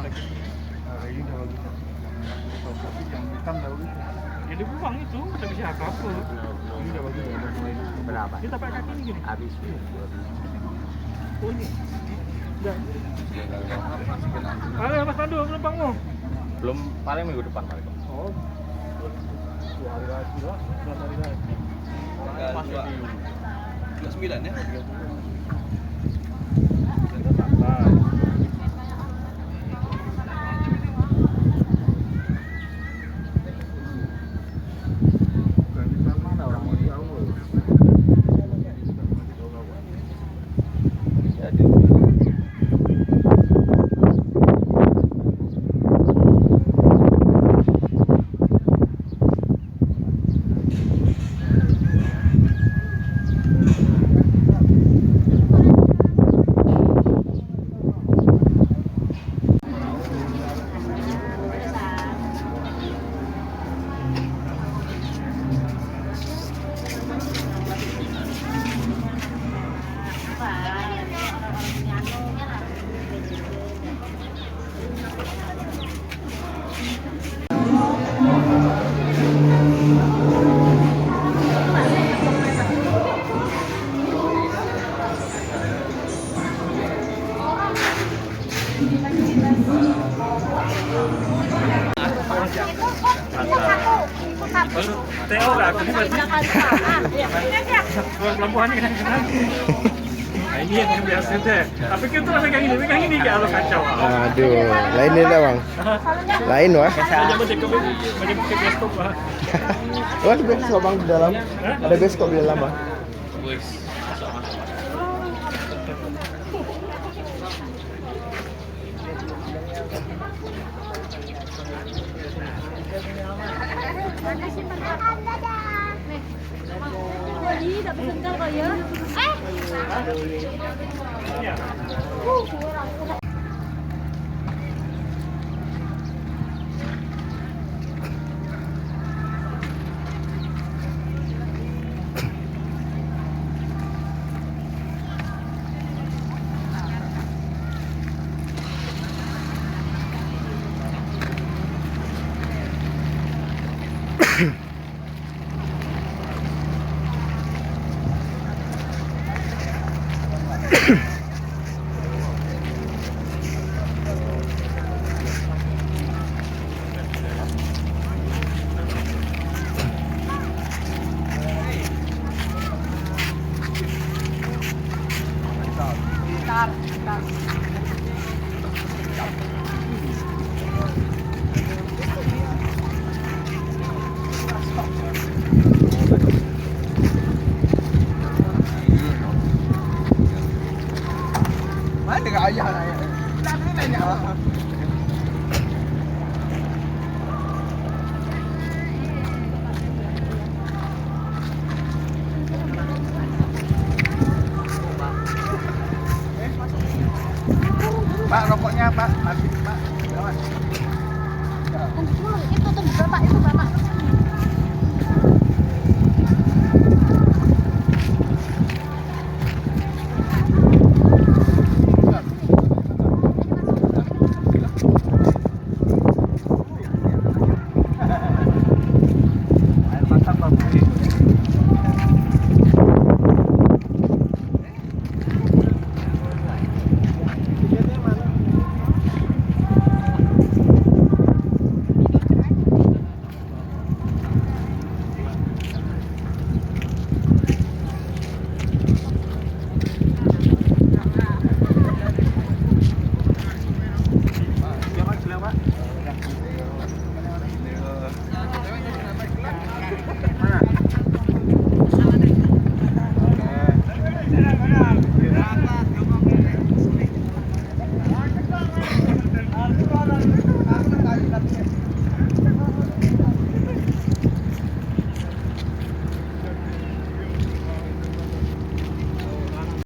Ini udah bagus. Tapi yang hitam tahu itu. Yang dibuang itu udah bisa apa? Ini udah bagus udah mulai. Berapa? Kita pakai kaki ini gini. Habis. Oh ini. Udah. Ayo Mas Pandu, penumpangmu. Belum, paling minggu depan paling. Oh. 2 hari lagi lah, 2 hari lagi. Tanggal 29 ya? Teo nggak aku pelabuhan ini kan. Nah ini yang biasa deh. Tapi kita pegang ini kalau kacau. Aduh, lain ini lah bang. Lain wah. Banyak ke bioskop lah. Oh ada bioskop bang di dalam. Ada bioskop di dalam bang. Jadi dapat sengkal kok ya? Mana dekat ayah lah ya? Pak, rokoknya Pak, habis Pak. Itu tuh bapak itu bapak.